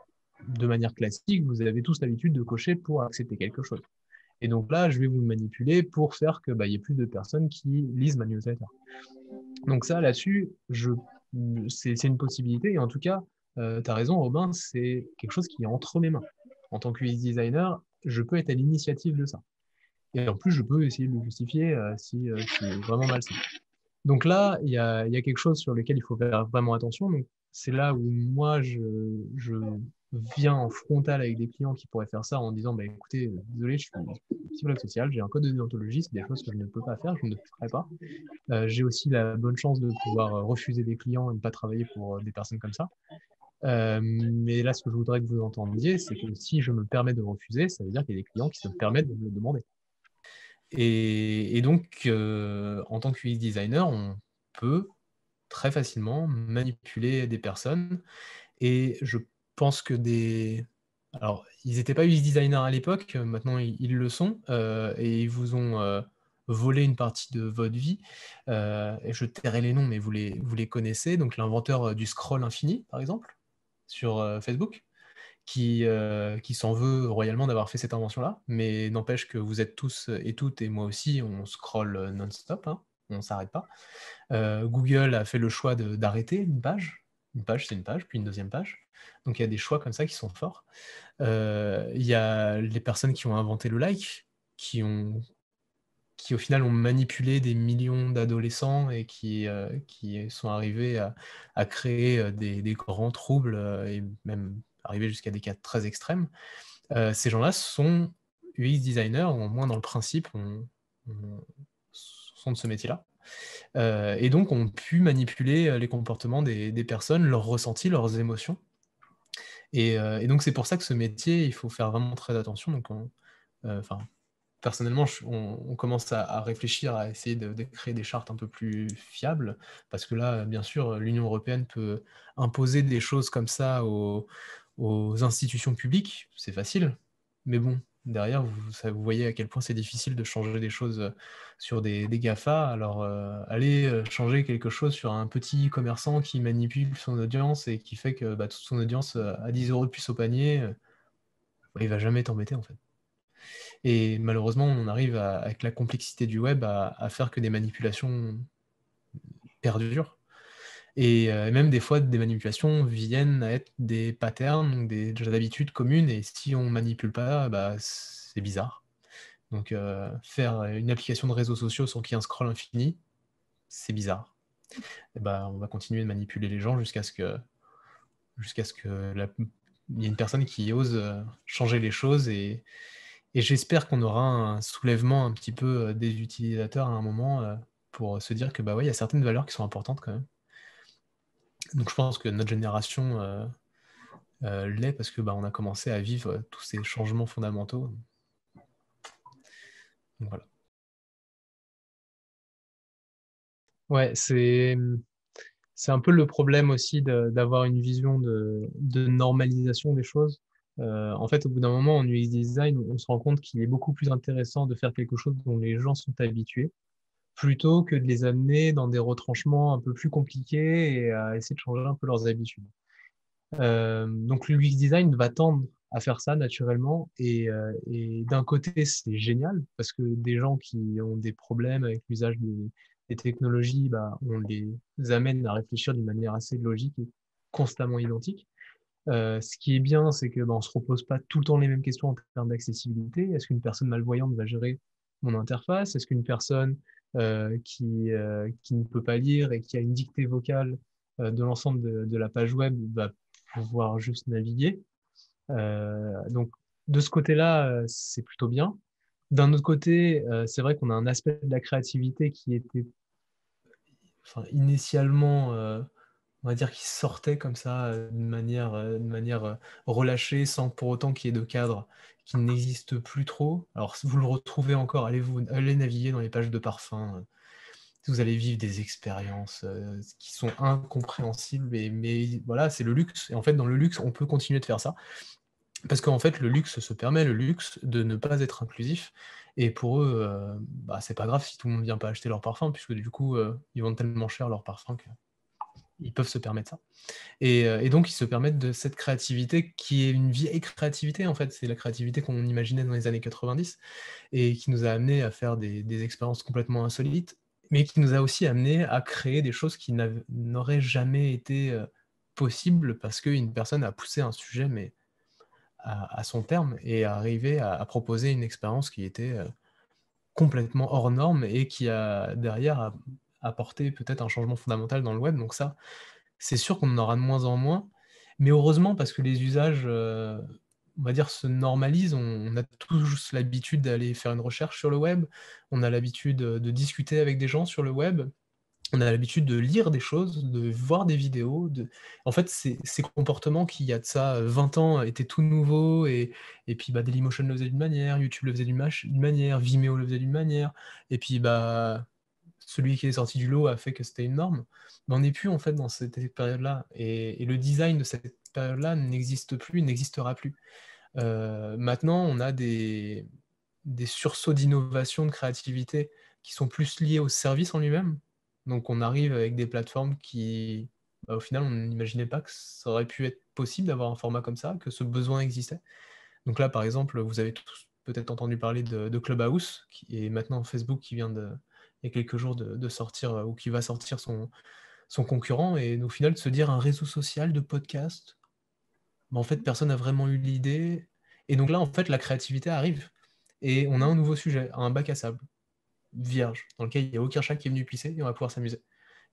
de manière classique, vous avez tous l'habitude de cocher pour accepter quelque chose. Et donc là, je vais vous manipuler pour faire que, bah, y ait plus de personnes qui lisent ma newsletter. Donc ça, là-dessus, c'est une possibilité. Et en tout cas, tu as raison, Robin, c'est quelque chose qui est entre mes mains. En tant que UX designer, je peux être à l'initiative de ça. Et en plus, je peux essayer de le justifier si c'est vraiment malsain. Donc là, il y a quelque chose sur lequel il faut faire vraiment attention. Donc, c'est là où moi, je viens en frontal avec des clients qui pourraient faire ça en disant, bah, écoutez, désolé, je suis psychologue social, j'ai un code de déontologie, c'est des choses que je ne peux pas faire, je ne ferai pas. J'ai aussi la bonne chance de pouvoir refuser des clients et ne pas travailler pour des personnes comme ça. Mais là, ce que je voudrais que vous entendiez, c'est que si je me permets de refuser, ça veut dire qu'il y a des clients qui se permettent de me le demander. Et donc, en tant que UX designer, on peut très facilement manipuler des personnes et je pense que alors, ils n'étaient pas UX designers à l'époque, maintenant ils le sont, et ils vous ont, volé une partie de votre vie, et je tairai les noms, mais vous les connaissez, donc l'inventeur, du scroll infini, par exemple, sur, Facebook qui s'en veut royalement d'avoir fait cette invention-là, mais n'empêche que vous êtes tous et toutes, et moi aussi, on scrolle non-stop, hein, on ne s'arrête pas. Google a fait le choix d'arrêter une page. Une page, c'est une page, puis une deuxième page. Donc il y a des choix comme ça qui sont forts. Il y a les personnes qui ont inventé le like, qui au final ont manipulé des millions d'adolescents et qui sont arrivés à créer des grands troubles et même arriver jusqu'à des cas très extrêmes. Ces gens-là sont UX designers, au moins dans le principe, sont de ce métier-là. Et donc ont pu manipuler les comportements des personnes, leurs ressentis, leurs émotions. Et donc c'est pour ça que ce métier, il faut faire vraiment très attention. Donc enfin, personnellement, on commence à réfléchir à essayer de créer des chartes un peu plus fiables, parce que là, bien sûr, l'Union européenne peut imposer des choses comme ça aux institutions publiques, c'est facile, mais bon, derrière, vous voyez à quel point c'est difficile de changer des choses sur des GAFA, alors allez changer quelque chose sur un petit commerçant qui manipule son audience et qui fait que bah, toute son audience a 10 € de plus au panier, bah, il va jamais t'embêter en fait. Et malheureusement, on arrive avec la complexité du web à faire que des manipulations perdurent. Et même des fois, des manipulations viennent à être des patterns, donc des habitudes communes. Et si on manipule pas, bah, c'est bizarre. Donc faire une application de réseaux sociaux sans qu'il y ait un scroll infini, c'est bizarre. Et bah, on va continuer de manipuler les gens jusqu'à ce que il y ait une personne qui ose changer les choses et j'espère qu'on aura un soulèvement un petit peu, des utilisateurs à un moment, pour se dire que, bah, ouais, il y a certaines valeurs qui sont importantes quand même. Donc je pense que notre génération, l'est parce que, bah, on a commencé à vivre, tous ces changements fondamentaux. Donc voilà. Ouais, c'est un peu le problème aussi d'avoir une vision de normalisation des choses. En fait, au bout d'un moment, en UX design, on se rend compte qu'il est beaucoup plus intéressant de faire quelque chose dont les gens sont habitués, plutôt que de les amener dans des retranchements un peu plus compliqués et à essayer de changer un peu leurs habitudes. Donc le UX design va tendre à faire ça naturellement et d'un côté c'est génial parce que des gens qui ont des problèmes avec l'usage des technologies, bah, on les amène à réfléchir d'une manière assez logique et constamment identique. Ce qui est bien, c'est que bah, on se repose pas tout le temps les mêmes questions en termes d'accessibilité. Est-ce qu'une personne malvoyante va gérer mon interface? Est-ce qu'une personne qui ne peut pas lire et qui a une dictée vocale de l'ensemble de la page web va pouvoir juste naviguer? Donc de ce côté-là, c'est plutôt bien. D'un autre côté, c'est vrai qu'on a un aspect de la créativité qui était enfin, initialement on va dire qu'il sortait comme ça, de manière relâchée, sans pour autant qu'il y ait de cadre, qui n'existe plus trop. Alors si vous le retrouvez encore, allez naviguer dans les pages de parfums, vous allez vivre des expériences qui sont incompréhensibles, mais voilà, c'est le luxe. Et en fait, dans le luxe, on peut continuer de faire ça. Parce qu'en fait, le luxe se permet le luxe de ne pas être inclusif. Et pour eux, bah, c'est pas grave si tout le monde vient pas acheter leur parfum, puisque du coup, ils vendent tellement cher leurs parfums qu'ils peuvent se permettre ça. Et donc ils se permettent de cette créativité qui est une vieille créativité en fait. C'est la créativité qu'on imaginait dans les années 90 et qui nous a amené à faire des expériences complètement insolites, mais qui nous a aussi amené à créer des choses qui n'auraient jamais été, possibles parce qu'une personne a poussé un sujet, mais à son terme et a arrivé à proposer une expérience qui était, complètement hors norme et qui a derrière apporté peut-être un changement fondamental dans le web. Donc ça, c'est sûr qu'on en aura de moins en moins, mais heureusement parce que les usages, on va dire se normalisent. On a tous l'habitude d'aller faire une recherche sur le web, on a l'habitude, de discuter avec des gens sur le web, on a l'habitude de lire des choses, de voir des vidéos, en fait, ces comportements qui, il y a de ça, 20 ans, étaient tout nouveaux et puis, bah, Dailymotion le faisait d'une manière, YouTube le faisait d'une manière, Vimeo le faisait d'une manière et puis, bah, celui qui est sorti du lot a fait que c'était une norme. Mais on n'est plus, en fait, dans cette période-là et le design de cette période-là n'existe plus, n'existera plus. Maintenant, on a des sursauts d'innovation, de créativité qui sont plus liés au service en lui-même. Donc on arrive avec des plateformes qui, bah, au final, on n'imaginait pas que ça aurait pu être possible d'avoir un format comme ça, que ce besoin existait. Donc là, par exemple, vous avez tous peut-être entendu parler de Clubhouse, qui est maintenant Facebook, qui vient il y a quelques jours de sortir, ou qui va sortir son concurrent et au final de se dire un réseau social de podcast, bah, en fait, personne n'a vraiment eu l'idée et donc là, en fait, la créativité arrive et on a un nouveau sujet, un bac à sable, vierge, dans lequel il y a aucun chat qui est venu pisser et on va pouvoir s'amuser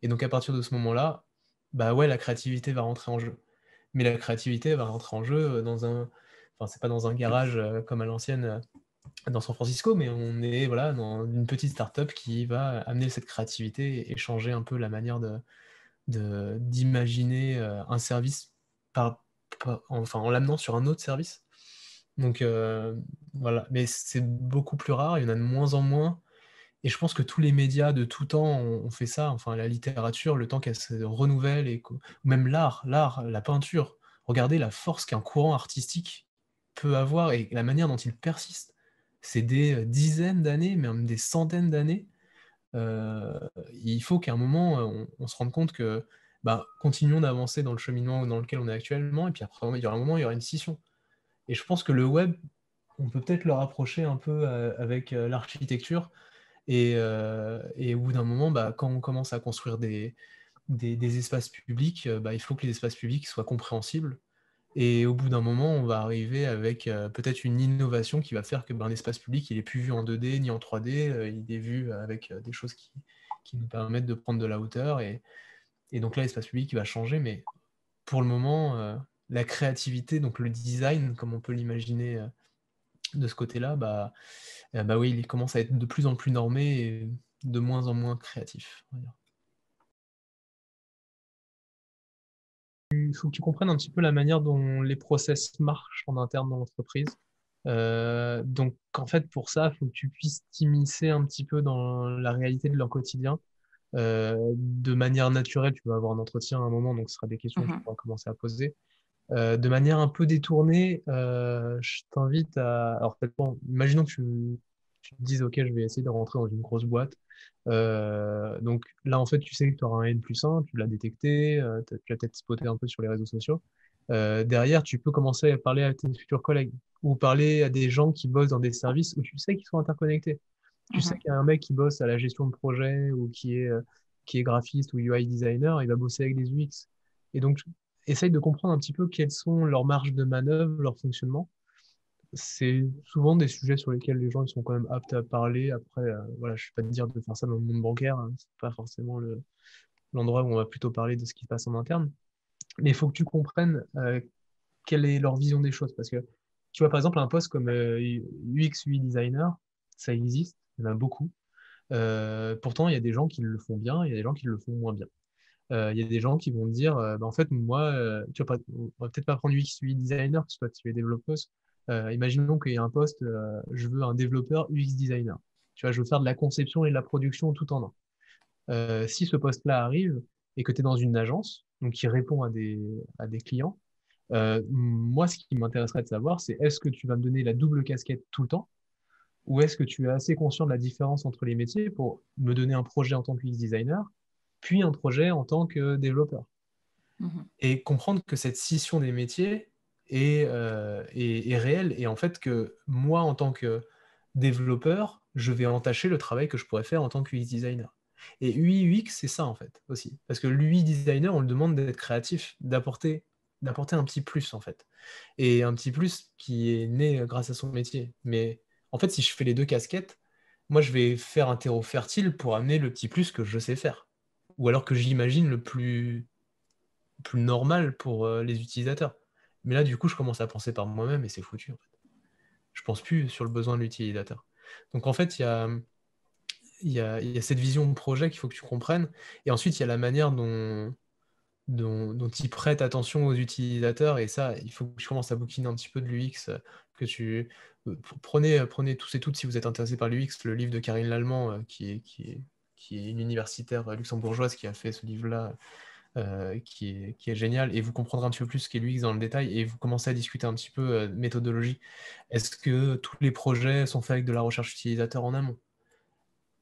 et donc à partir de ce moment-là, bah, ouais, la créativité va rentrer en jeu. Mais la créativité va rentrer en jeu, c'est pas dans un garage, comme à l'ancienne, dans San Francisco, mais on est, voilà, dans une petite start-up qui va amener cette créativité et changer un peu la manière d'imaginer, un service par en l'amenant sur un autre service. Donc voilà, mais c'est beaucoup plus rare, il y en a de moins en moins et je pense que tous les médias de tout temps ont fait ça, enfin la littérature, le temps qu'elle se renouvelle et ou même l'art, la peinture. Regardez la force qu'un courant artistique peut avoir et la manière dont il persiste. C'est des, dizaines d'années, même des centaines d'années. Il faut qu'à un moment, on se rende compte que, bah, continuons d'avancer dans le cheminement dans lequel on est actuellement et puis après, il y aura un moment, il y aura une scission et je pense que le web, on peut peut-être le rapprocher un peu, avec, l'architecture et au bout d'un moment, bah, quand on commence à construire des espaces publics, bah, il faut que les espaces publics soient compréhensibles et au bout d'un moment, on va arriver avec, peut-être une innovation qui va faire que, ben, l'espace public, il est plus vu en 2D ni en 3D, il est vu avec, des choses qui nous permettent de prendre de la hauteur et donc là, l'espace public, il va changer, mais pour le moment, la créativité, donc le design, comme on peut l'imaginer, de ce côté-là, bah, oui, il commence à être de plus en plus normé et de moins en moins créatif, on va dire. Il faut que tu comprennes un petit peu la manière dont les process marchent en interne dans l'entreprise. Donc en fait, pour ça, il faut que tu puisses t'immiscer un petit peu dans la réalité de leur quotidien. De manière naturelle, tu vas avoir un entretien à un moment, donc ce sera des questions que tu Mhm. pourras commencer à poser. De manière un peu détournée, je t'invite à... Alors, peut-être, bon, imaginons que tu te dises, OK, je vais essayer de rentrer dans une grosse boîte. Donc là, en fait, tu sais que tu auras un N+1, tu l'as détecté, tu l'as peut-être spoté un peu sur les réseaux sociaux. Derrière, tu peux commencer à parler à tes futurs collègues ou parler à des gens qui bossent dans des services où tu sais qu'ils sont interconnectés. Tu sais Mhm. qu'il y a un mec qui bosse à la gestion de projet ou qui est graphiste ou UI designer, il va bosser avec des UX. Et donc, essaye de comprendre un petit peu quelles sont leurs marges de manœuvre, leur fonctionnement. C'est souvent des sujets sur lesquels les gens ils sont quand même aptes à parler. Après, voilà, je ne vais pas te dire de faire ça dans le monde bancaire, hein, c'est pas forcément l'endroit où on va plutôt parler de ce qui se passe en interne. Mais il faut que tu comprennes quelle est leur vision des choses. Parce que, tu vois, par exemple, un poste comme UX, UI designer, ça existe, il y en a beaucoup. Pourtant, il y a des gens qui le font bien, il y a des gens qui le font moins bien. Il y a des gens qui vont te dire, bah, en fait, moi, tu vas pas, on va peut-être pas prendre UX UI designer, parce que toi, tu es développeuse. Imaginons qu'il y a un poste, je veux un développeur UX designer. Tu vois, je veux faire de la conception et de la production tout en un. Si ce poste-là arrive et que tu es dans une agence, donc qui répond à des clients, moi, ce qui m'intéresserait de savoir, c'est est-ce que tu vas me donner la double casquette tout le temps ou est-ce que tu es assez conscient de la différence entre les métiers pour me donner un projet en tant que UX designer, puis un projet en tant que développeur? Mhm. Et comprendre que cette scission des métiers est réelle et en fait que moi, en tant que développeur, je vais entacher le travail que je pourrais faire en tant que UX designer. Et UI, UX, c'est ça en fait aussi. Parce que l'UI designer, on le demande d'être créatif, d'apporter un petit plus en fait. Et un petit plus qui est né grâce à son métier. Mais en fait, si je fais les deux casquettes, moi je vais faire un terreau fertile pour amener le petit plus que je sais faire. Ou alors que j'imagine le plus normal pour les utilisateurs. Mais là, du coup, je commence à penser par moi-même et c'est foutu, en fait. Je pense plus sur le besoin de l'utilisateur. Donc, en fait, il y a cette vision de projet qu'il faut que tu comprennes. Et ensuite, il y a la manière dont ils prêtent attention aux utilisateurs. Et ça, il faut que tu commences à bouquiner un petit peu de l'UX. Prenez tous et toutes, si vous êtes intéressé par l'UX, le livre de Karine Lallemand, qui est une universitaire luxembourgeoise qui a fait ce livre-là, qui est génial, et vous comprendrez un petit peu plus ce qu'est l'UX dans le détail, et vous commencez à discuter un petit peu méthodologie. Est-ce que tous les projets sont faits avec de la recherche utilisateur en amont?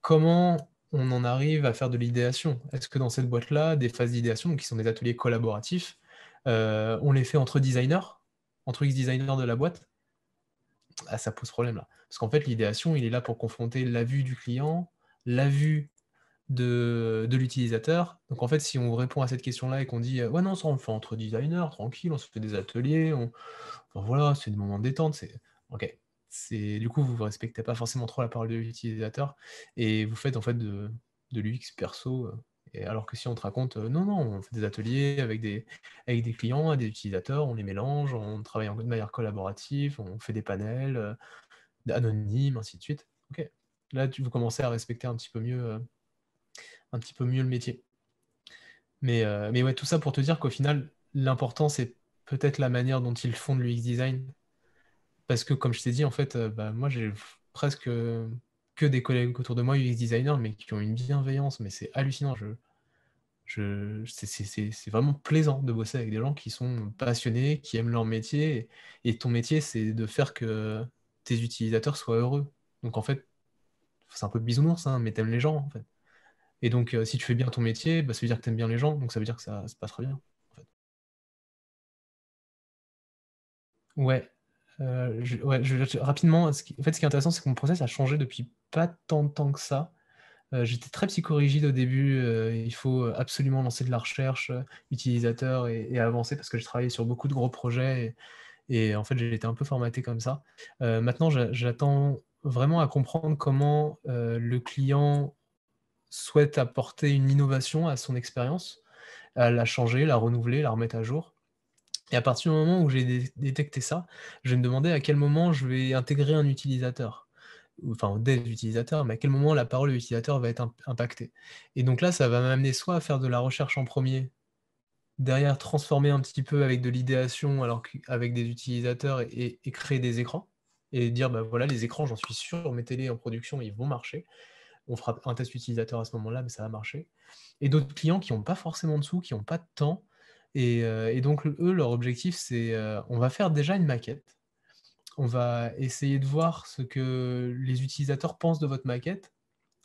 Comment on en arrive à faire de l'idéation? Est-ce que dans cette boîte-là, des phases d'idéation, donc qui sont des ateliers collaboratifs, on les fait entre designers, entre UX designers de la boîte? Ah, ça pose problème là. Parce qu'en fait, l'idéation, il est là pour confronter la vue du client, la vue de l'utilisateur. Donc en fait, si on répond à cette question-là et qu'on dit ouais, non, ça on le fait entre designers, tranquille, on se fait des ateliers, enfin, voilà, c'est des moments de détente, c'est ok. Du coup, vous ne respectez pas forcément trop la parole de l'utilisateur et vous faites en fait de l'UX perso. Et alors que si on te raconte non, non, on fait des ateliers avec des clients, des utilisateurs, on les mélange, on travaille de manière collaborative, on fait des panels anonymes, ainsi de suite. Ok. Là, vous commencez à respecter un petit peu mieux le métier. Mais ouais, tout ça pour te dire qu'au final, l'important, c'est peut-être la manière dont ils font de l'UX design. Parce que, comme je t'ai dit, en fait, bah, moi, j'ai presque que des collègues autour de moi, UX designers, mais qui ont une bienveillance, mais c'est hallucinant. C'est vraiment plaisant de bosser avec des gens qui sont passionnés, qui aiment leur métier. Et ton métier, c'est de faire que tes utilisateurs soient heureux. Donc, en fait, c'est un peu bisounours, hein, mais t'aimes les gens, en fait. Et donc, si tu fais bien ton métier, bah, ça veut dire que tu aimes bien les gens, donc ça veut dire que ça se passera bien, en fait. Ouais, ouais, rapidement, en fait, ce qui est intéressant, c'est que mon process a changé depuis pas tant de temps que ça. J'étais très psychorigide au début, il faut absolument lancer de la recherche, utilisateur et avancer parce que je travaillais sur beaucoup de gros projets et en fait, j'ai été un peu formaté comme ça. Maintenant, j'attends vraiment à comprendre comment, le client souhaite apporter une innovation à son expérience, à la changer, la renouveler, la remettre à jour. Et à partir du moment où j'ai détecté ça, je vais me demander à quel moment je vais intégrer un utilisateur, ou enfin des utilisateurs, mais à quel moment la parole de l'utilisateur va être impactée. Et donc là, ça va m'amener soit à faire de la recherche en premier, derrière transformer un petit peu avec de l'idéation, alors avec des utilisateurs et créer des écrans, et dire, bah voilà, les écrans, j'en suis sûr, mettez-les en production, ils vont marcher. On fera un test utilisateur à ce moment-là, mais ça va marcher. Et d'autres clients qui n'ont pas forcément de sous, qui n'ont pas de temps. Et donc, eux, leur objectif, c'est on va faire déjà une maquette. On va essayer de voir ce que les utilisateurs pensent de votre maquette,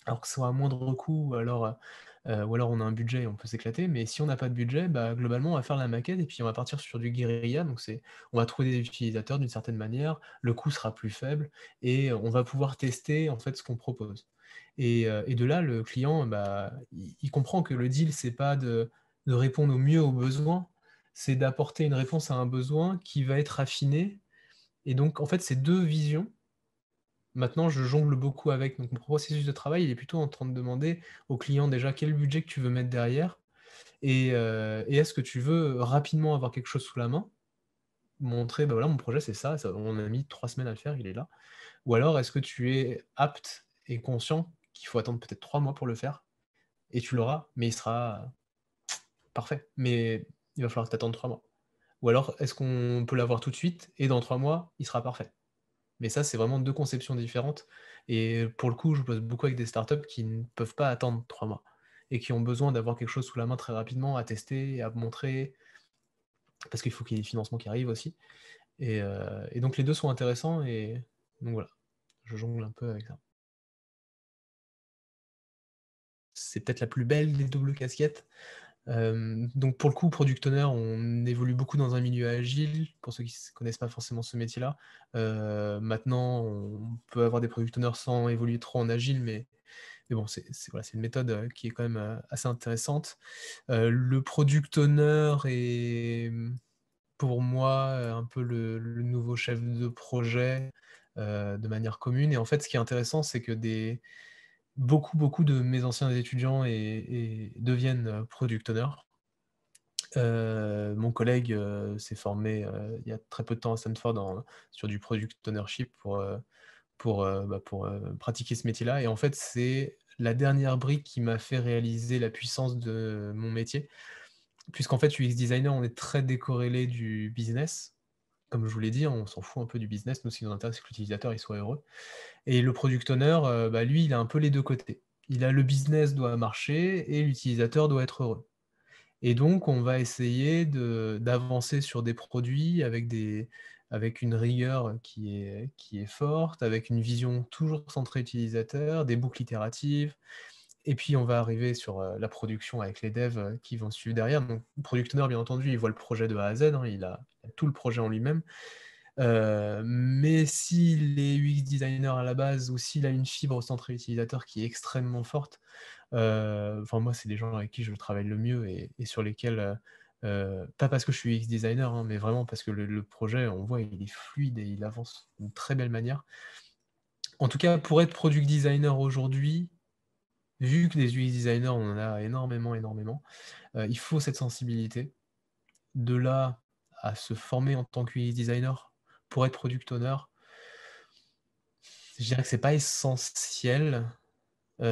alors que ce soit à moindre coût, ou alors on a un budget et on peut s'éclater. Mais si on n'a pas de budget, bah, globalement, on va faire la maquette et puis on va partir sur du guérilla. Donc, on va trouver des utilisateurs d'une certaine manière, le coût sera plus faible et on va pouvoir tester en fait ce qu'on propose. Et de là, le client, bah, il comprend que le deal, c'est pas de répondre au mieux aux besoins, c'est d'apporter une réponse à un besoin qui va être affiné. Et donc, en fait, c'est deux visions. Maintenant, je jongle beaucoup avec. Donc, mon processus de travail, il est plutôt en train de demander au client déjà quel budget que tu veux mettre derrière et est-ce que tu veux rapidement avoir quelque chose sous la main, montrer, bah voilà, mon projet, c'est ça, on a mis 3 semaines à le faire, il est là. Ou alors, est-ce que tu es apte et conscient qu'il faut attendre peut-être 3 mois pour le faire et tu l'auras, mais il sera parfait. Mais il va falloir que tu attendes 3 mois. Ou alors, est-ce qu'on peut l'avoir tout de suite et dans 3 mois, il sera parfait? Mais ça, c'est vraiment 2 conceptions différentes et pour le coup, je bosse beaucoup avec des startups qui ne peuvent pas attendre 3 mois et qui ont besoin d'avoir quelque chose sous la main très rapidement à tester et à montrer, parce qu'il faut qu'il y ait des financements qui arrivent aussi. Et donc les deux sont intéressants, et donc voilà, je jongle un peu avec ça. C'est peut-être la plus belle des doubles casquettes. Donc pour le coup, product owner, on évolue beaucoup dans un milieu agile, pour ceux qui ne connaissent pas forcément ce métier-là. Maintenant, on peut avoir des product owners sans évoluer trop en agile, mais bon, voilà, c'est une méthode qui est quand même assez intéressante. Le product owner est, pour moi, un peu le nouveau chef de projet, de manière commune. Et en fait, ce qui est intéressant, c'est que beaucoup de mes anciens étudiants deviennent product owners. Mon collègue s'est formé il y a très peu de temps à Stanford sur du product ownership pour pratiquer ce métier-là. Et en fait, c'est la dernière brique qui m'a fait réaliser la puissance de mon métier. Puisqu'en fait, UX designer, on est très décorrélé du business. Comme je vous l'ai dit, on s'en fout un peu du business. Nous, ce qui nous intéresse, c'est que l'utilisateur il soit heureux. Et le product owner, lui, il a un peu les deux côtés. Il a le business doit marcher et l'utilisateur doit être heureux. Et donc, on va essayer d'avancer sur des produits avec une rigueur qui est forte, avec une vision toujours centrée utilisateur, des boucles itératives. Et puis, on va arriver sur la production avec les devs qui vont suivre derrière. Donc, le product owner, bien entendu, il voit le projet de A à Z, hein, il a tout le projet en lui-même. Mais s'il est UX designer à la base, ou s'il a une fibre centrée utilisateur qui est extrêmement forte, moi, c'est les gens avec qui je travaille le mieux et sur lesquels, pas parce que je suis UX designer, hein, mais vraiment parce que le projet, on voit, il est fluide et il avance d'une très belle manière. En tout cas, pour être product designer aujourd'hui, vu que des UX designers, on en a énormément, il faut cette sensibilité. De là à se former en tant que UX designer pour être product owner, je dirais que c'est pas essentiel, mais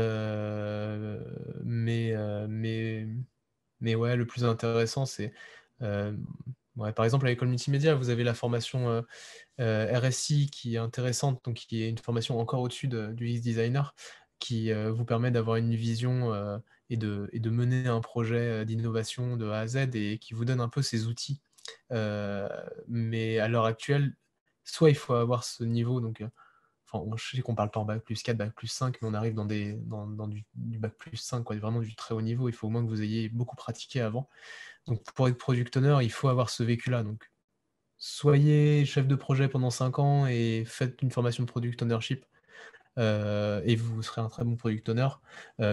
ouais, le plus intéressant, c'est, ouais, par exemple, à l'école multimédia, vous avez la formation RSI qui est intéressante, donc qui est une formation encore au-dessus du UX designer, qui vous permet d'avoir une vision et de mener un projet d'innovation de A à Z, et qui vous donne un peu ces outils. Mais à l'heure actuelle, soit il faut avoir ce niveau, donc je sais qu'on parle pas en bac plus 4, bac plus 5, mais on arrive dans du bac plus 5, quoi, vraiment du très haut niveau. Il faut au moins que vous ayez beaucoup pratiqué avant. Donc pour être product owner, il faut avoir ce vécu-là. Donc soyez chef de projet pendant 5 ans et faites une formation de product ownership, et vous serez un très bon product owner.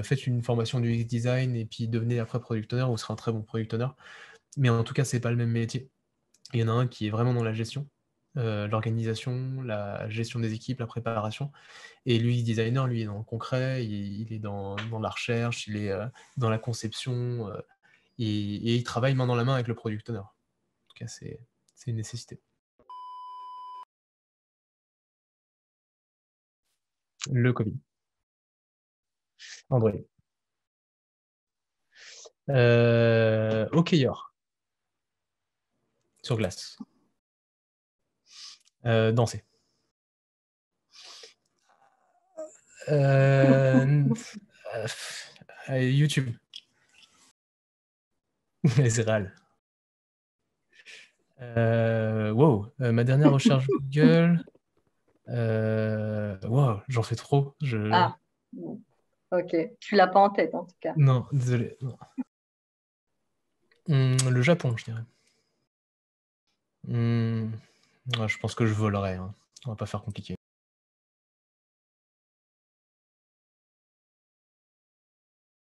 Faites une formation du UX design et puis devenez après product owner, vous serez un très bon product owner. Mais en tout cas, c'est pas le même métier. Il y en a un qui est vraiment dans la gestion, l'organisation, la gestion des équipes, la préparation. Et l'UX designer, lui, est dans le concret, il est dans la recherche, il est dans la conception, et il travaille main dans la main avec le product owner. En tout cas, c'est une nécessité. Le Covid. Android. Hockeyeur. Sur glace. Danser. YouTube. Les réels. Wow, ma dernière recherche Google. Wow, j'en fais trop. Ah, bon. Ok. Tu l'as pas en tête en tout cas. Non, désolé. Non. Le Japon, je dirais. Ouais, je pense que je volerai, hein. On va pas faire compliqué.